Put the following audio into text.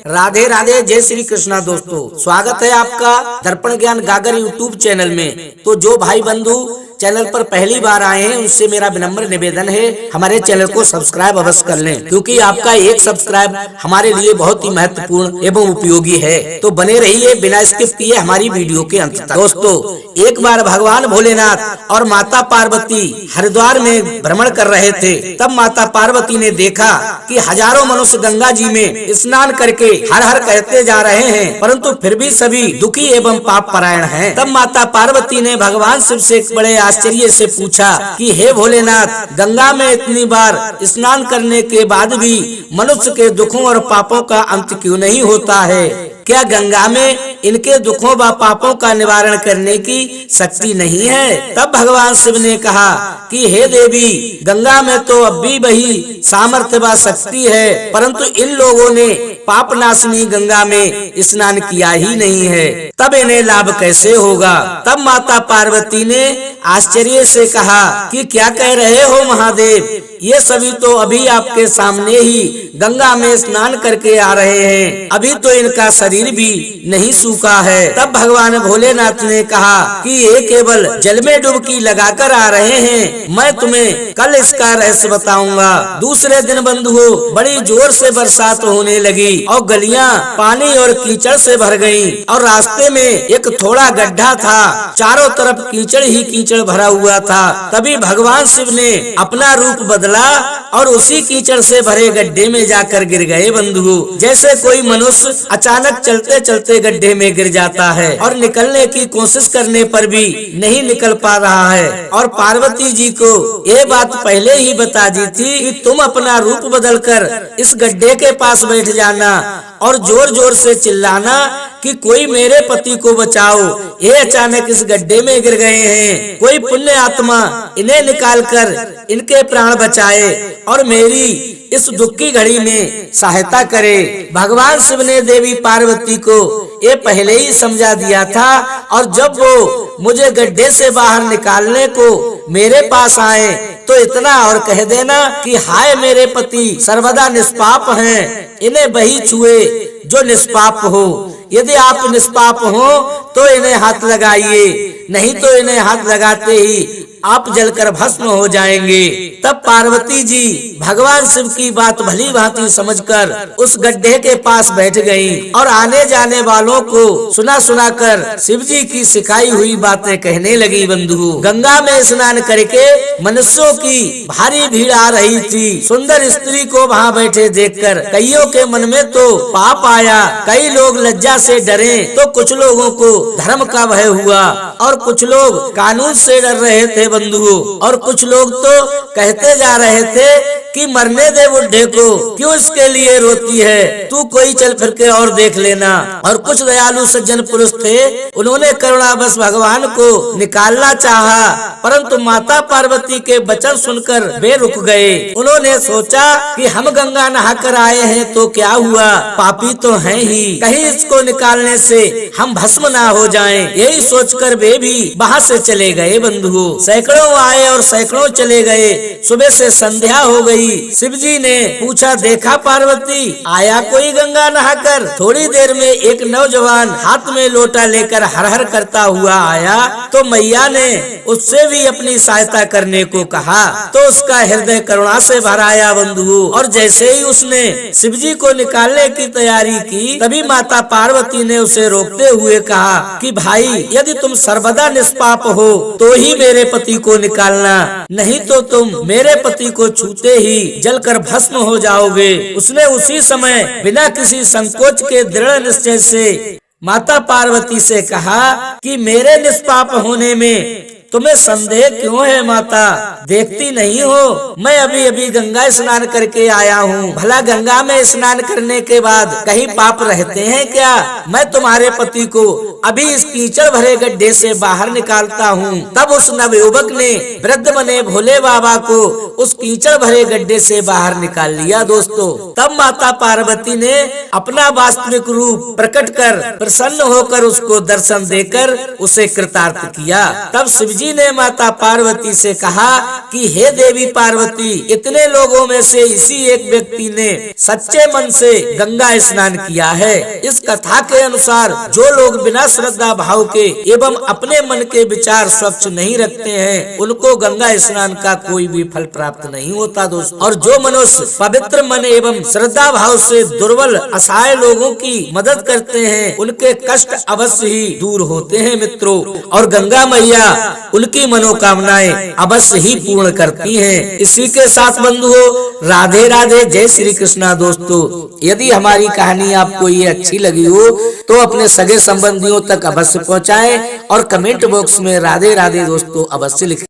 राधे राधे, जय श्री कृष्णा। दोस्तों, स्वागत है आपका दर्पण ज्ञान गागर यूट्यूब चैनल में। तो जो भाई बंधु चैनल पर पहली बार आए हैं उनसे मेरा विनम्र निवेदन है, हमारे चैनल को सब्सक्राइब अवश्य कर लें, क्योंकि आपका एक सब्सक्राइब हमारे लिए बहुत ही महत्वपूर्ण एवं उपयोगी है। तो बने रहिए बिना स्किप किए हमारी वीडियो के अंत तक। दोस्तों, एक बार भगवान भोलेनाथ और माता पार्वती हरिद्वार में भ्रमण कर रहे थे। तब माता पार्वती ने देखा कि हजारों मनुष्य गंगा जी में स्नान करके हर हर कहते जा रहे हैं, परंतु फिर भी सभी दुखी एवं पाप परायण हैं। तब माता पार्वती ने भगवान शिव से बड़े आश्चर्य से पूछा कि हे भोलेनाथ, गंगा में इतनी बार स्नान करने के बाद भी मनुष्य के दुखों और पापों का अंत क्यों नहीं होता है? क्या गंगा में इनके दुखों व पापों का निवारण करने की शक्ति नहीं है? तब भगवान शिव ने कहा कि हे देवी, गंगा में तो अब भी वही सामर्थ्य व शक्ति है, परंतु इन लोगों ने पाप नाशनी गंगा में स्नान किया ही नहीं है, तब इन्हें लाभ कैसे होगा? तब माता पार्वती ने आश्चर्य से कहा कि क्या कह रहे हो महादेव, ये सभी तो अभी आपके सामने ही गंगा में स्नान करके आ रहे हैं, अभी तो इनका शरीर भी नहीं सूखा है। तब भगवान भोलेनाथ ने कहा कि ये केवल जल में डुबकी लगाकर आ रहे हैं, मैं तुम्हें कल इसका रहस्य बताऊंगा। दूसरे दिन बंधुओं, बड़ी जोर से बरसात होने लगी और गलियां पानी और कीचड़ से भर गईं और रास्ते में एक थोड़ा गड्ढा था, चारों तरफ कीचड़ ही कीचड़ भरा हुआ था। तभी भगवान शिव ने अपना रूप बदला और उसी कीचड़ से भरे गड्ढे में जाकर गिर गए। बंधुओं, जैसे कोई मनुष्य अचानक चलते चलते गड्ढे में गिर जाता है और निकलने की कोशिश करने पर भी नहीं निकल पा रहा है। और पार्वती जी को ये बात पहले ही बता दी थी कि तुम अपना रूप बदलकर इस गड्ढे के पास बैठ जाना और जोर जोर से चिल्लाना कि कोई मेरे पति को बचाओ, ये अचानक इस गड्ढे में गिर गए हैं, कोई पुण्य आत्मा इन्हें निकालकर इनके प्राण बचाए और मेरी इस दुख की घड़ी में सहायता करे। भगवान शिव ने देवी पार्वती को ये पहले ही समझा दिया था, और जब वो मुझे गड्ढे से बाहर निकालने को मेरे पास आए तो इतना और कह देना कि हाय मेरे पति सर्वदा निष्पाप हैं, इन्हें वही छुए जो निष्पाप हो। यदि आप निष्पाप हो तो इन्हें हाथ लगाइए, नहीं तो इन्हें हाथ लगाते ही आप जलकर भस्म हो जाएंगे। तब पार्वती जी भगवान शिव की बात भली भांति समझकर उस गड्ढे के पास बैठ गईं और आने जाने वालों को सुना सुना कर शिव जी की सिखाई हुई बातें कहने लगी। बंधु, गंगा में स्नान करके मनुष्यों की भारी भीड़ आ रही थी। सुंदर स्त्री को वहाँ बैठे देखकर कईयों के मन में तो पाप आया, कई लोग लज्जा से डरे तो कुछ लोगों को धर्म का भय हुआ और कुछ लोग कानून से डर रहे थे बंधुओं, और कुछ लोग तो कहते जा रहे थे कि मरने दे बुढ़े को, क्यों इसके लिए रोती है, तू कोई चल फिर के और देख लेना। और कुछ दयालु सज्जन पुरुष थे, उन्होंने करुणावश भगवान को निकालना चाहा, परंतु माता पार्वती के वचन सुनकर वे रुक गए। उन्होंने सोचा कि हम गंगा नहाकर आए हैं तो क्या हुआ, पापी तो हैं ही, कहीं इसको निकालने से हम भस्म ना हो जाएं। यही सोचकर वे भी वहाँ से चले गए। बंधुओं, सैकड़ों आए और सैकड़ों चले गए। सुबह से संध्या हो गई। शिव जी ने पूछा, देखा पार्वती, आया कोई गंगा नहाकर? थोड़ी देर में एक नौजवान हाथ में लोटा लेकर हर हर करता हुआ आया, तो मैया ने उससे भी अपनी सहायता करने को कहा, तो उसका हृदय करुणा से भर आया। बंधुओं, और जैसे ही उसने शिव जी को निकालने की तैयारी की, तभी माता पार्वती ने उसे रोकते हुए कहा कि भाई, यदि तुम सर्वदा निष्पाप हो तो ही मेरे पति को निकालना, नहीं तो तुम मेरे पति को छूते ही जलकर भस्म हो जाओगे। उसने उसी समय बिना किसी संकोच के दृढ़ निश्चय से माता पार्वती से कहा कि मेरे निष्पाप होने में तुम्हें संदेह क्यों है माता? देखती नहीं हो मैं अभी अभी गंगा स्नान करके आया हूँ। भला गंगा में स्नान करने के बाद कहीं पाप रहते हैं क्या? मैं तुम्हारे पति को अभी इस कीचड़ भरे गड्ढे से बाहर निकालता हूँ। तब उस नवयुवक ने वृद्ध बने भोले बाबा को उस कीचड़ भरे गड्ढे से बाहर निकाल लिया। दोस्तों, तब माता पार्वती ने अपना वास्तविक रूप प्रकट कर प्रसन्न होकर उसको दर्शन देकर उसे कृतार्थ किया। तब शिव जी ने माता पार्वती से कहा कि हे देवी पार्वती, इतने लोगों में से इसी एक व्यक्ति ने सच्चे मन से गंगा स्नान किया है। इस कथा के अनुसार जो लोग बिना श्रद्धा भाव के एवं अपने मन के विचार स्वच्छ नहीं रखते हैं, उनको गंगा स्नान का कोई भी फल प्राप्त नहीं होता दोस्तों। और जो मनुष्य पवित्र मन एवं श्रद्धा भाव से दुर्बल असहाय लोगों की मदद करते हैं, उनके कष्ट अवश्य ही दूर होते हैं मित्रों। और गंगा मैया उनकी मनोकामनाएं अवश्य ही पूर्ण करती हैं। इसी के साथ बंधुओं, राधे राधे, जय श्री कृष्णा। दोस्तों, यदि हमारी कहानी आपको ये अच्छी लगी हो तो अपने सगे संबंधियों तक अवश्य पहुंचाएं और कमेंट बॉक्स में राधे राधे दोस्तों अवश्य लिखें।